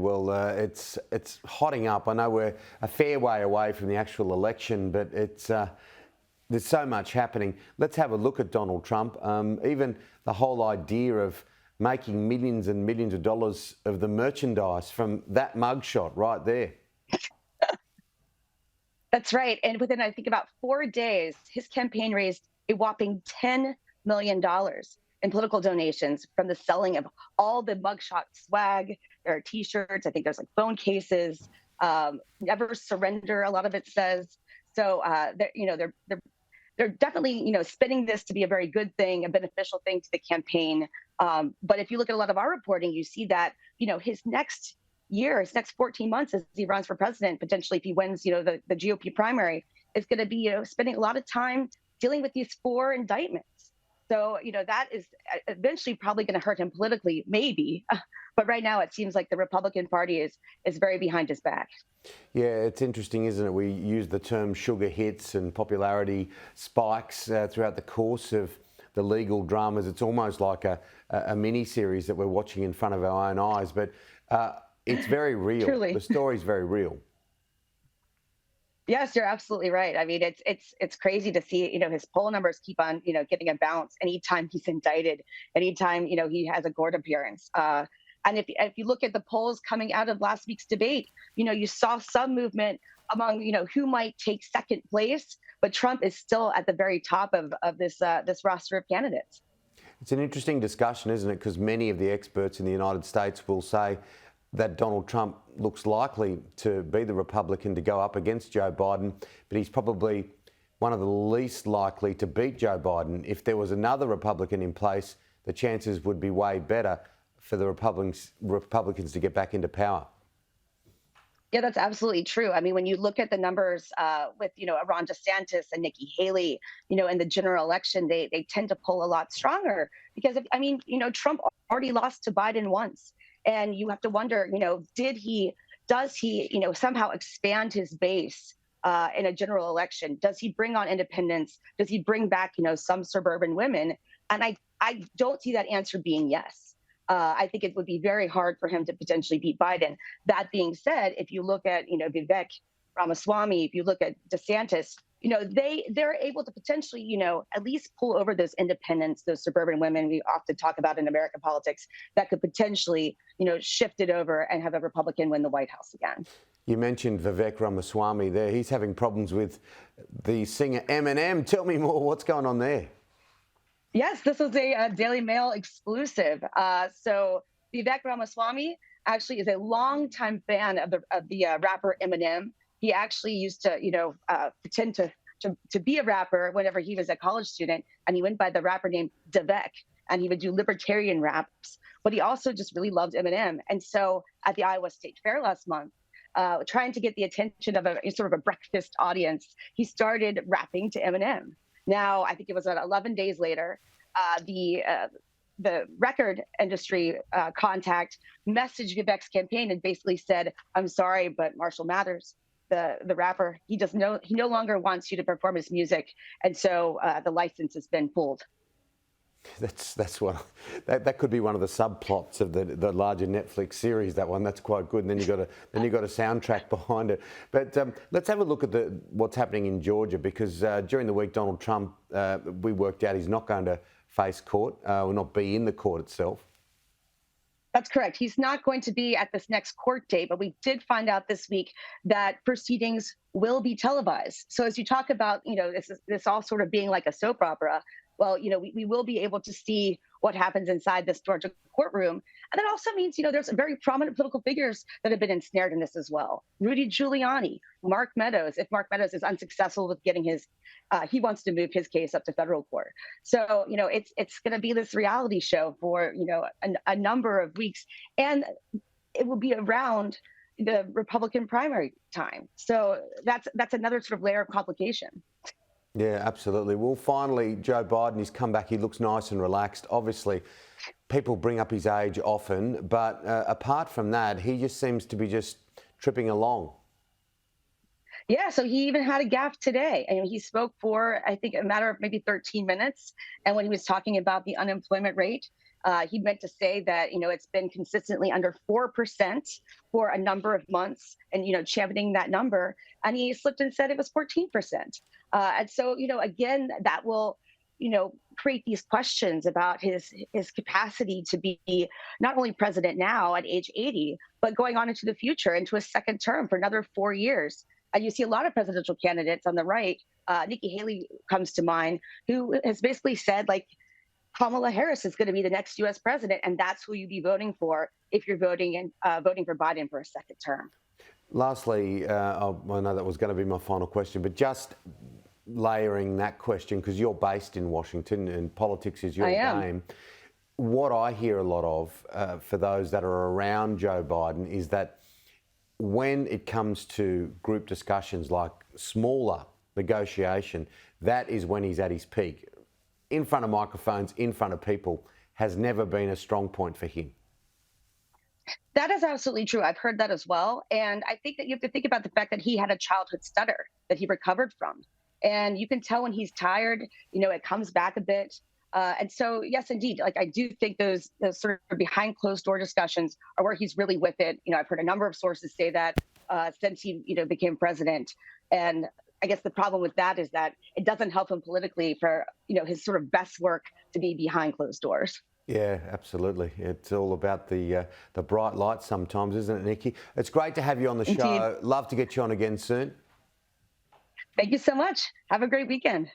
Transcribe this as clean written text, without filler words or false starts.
Well, it's hotting up. I know we're a fair way away from the actual election, but there's so much happening. Let's have a look at Donald Trump. Even the whole idea of making millions and millions of dollars of the merchandise from that mugshot right there. That's right. And within, I think, about 4 days, his campaign raised a whopping $10 million in political donations from the selling of all the mugshot swag. There are T-shirts. I think there's like phone cases. Never surrender. A lot of it says. So, they're definitely, spinning this to be a very good thing, a beneficial thing to the campaign. But if you look at a lot of our reporting, you see that, his next year, his next 14 months as he runs for president, potentially if he wins, the GOP primary, is going to be, spending a lot of time dealing with these 4 indictments. So, that is eventually probably going to hurt him politically, maybe. But right now, it seems like the Republican Party is very behind his back. Yeah, it's interesting, isn't it? We use the term sugar hits and popularity spikes throughout the course of the legal dramas. It's almost like a mini-series that we're watching in front of our own eyes. But it's very real. Truly. The story's very real. Yes, you're absolutely right. I mean, it's crazy to see, his poll numbers keep on, getting a bounce anytime he's indicted, anytime, he has a court appearance. And if you look at the polls coming out of last week's debate, you saw some movement among, who might take second place, but Trump is still at the very top of this roster of candidates. It's an interesting discussion, isn't it? Because many of the experts in the United States will say that Donald Trump looks likely to be the Republican to go up against Joe Biden, but he's probably one of the least likely to beat Joe Biden. If there was another Republican in place, the chances would be way better for the Republicans to get back into power. Yeah, that's absolutely true. I mean, when you look at the numbers with, Ron DeSantis and Nikki Haley, in the general election, they tend to pull a lot stronger because, Trump already lost to Biden once. And you have to wonder, does he, somehow expand his base in a general election? Does he bring on independents? Does he bring back, some suburban women? And I don't see that answer being yes. I think it would be very hard for him to potentially beat Biden. That being said, if you look at, Vivek Ramaswamy, if you look at DeSantis, they're able to potentially, at least pull over those independents, those suburban women we often talk about in American politics that could potentially, shift it over and have a Republican win the White House again. You mentioned Vivek Ramaswamy there. He's having problems with the singer Eminem. Tell me more. What's going on there? Yes, this was a Daily Mail exclusive. So Vivek Ramaswamy actually is a longtime fan of the rapper Eminem. He actually used to, pretend to be a rapper whenever he was a college student, and he went by the rapper named Devek, and he would do libertarian raps. But he also just really loved Eminem. And so at the Iowa State Fair last month, trying to get the attention of a sort of a breakfast audience, he started rapping to Eminem. Now, I think it was about 11 days later, the record industry contact messaged Vivek's campaign and basically said, "I'm sorry, but Marshall Mathers, the rapper, he no longer wants you to perform his music, and so the license has been pulled." That's one. That could be one of the subplots of the larger Netflix series. That one, that's quite good. And then you got a soundtrack behind it. But let's have a look at what's happening in Georgia, because during the week, Donald Trump, we worked out he's not going to face court, will not be in the court itself. That's correct. He's not going to be at this next court date, but we did find out this week that proceedings will be televised. So as you talk about, this all sort of being like a soap opera, well, we will be able to see what happens inside this Georgia courtroom. And that also means, there's very prominent political figures that have been ensnared in this as well. Rudy Giuliani, Mark Meadows, if Mark Meadows is unsuccessful with getting he wants to move his case up to federal court. So, it's going to be this reality show for, a number of weeks. And it will be around the Republican primary time. So that's another sort of layer of complication. Yeah, absolutely. Well, finally, Joe Biden, he's come back. He looks nice and relaxed. Obviously, people bring up his age often, but apart from that, he just seems to be just tripping along. Yeah, so he even had a gaffe today. And he spoke for, I think, a matter of maybe 13 minutes. And when he was talking about the unemployment rate, He meant to say that it's been consistently under 4% for a number of months, and championing that number, and he slipped and said it was 14%. And so again, that will create these questions about his capacity to be not only president now at age 80, but going on into the future, into a second term for another 4 years. And you see a lot of presidential candidates on the right. Nikki Haley comes to mind, who has basically said, like, Kamala Harris is going to be the next U.S. president, and that's who you'd be voting for if you're voting for Biden for a second term. Lastly, I know that was going to be my final question, but just layering that question, because you're based in Washington and politics is your game. What I hear a lot of for those that are around Joe Biden is that when it comes to group discussions like smaller negotiation, that is when he's at his peak. In front of microphones, in front of people, has never been a strong point for him. That is absolutely true. I've heard that as well. And I think that you have to think about the fact that he had a childhood stutter that he recovered from. And you can tell when he's tired, it comes back a bit. And so, yes, indeed, like, I do think those sort of behind closed door discussions are where he's really with it. I've heard a number of sources say that since he, became president. And I guess the problem with that is that it doesn't help him politically for, his sort of best work to be behind closed doors. Yeah, absolutely. It's all about the bright lights sometimes, isn't it, Nikki? It's great to have you on the show. Indeed. Love to get you on again soon. Thank you so much. Have a great weekend.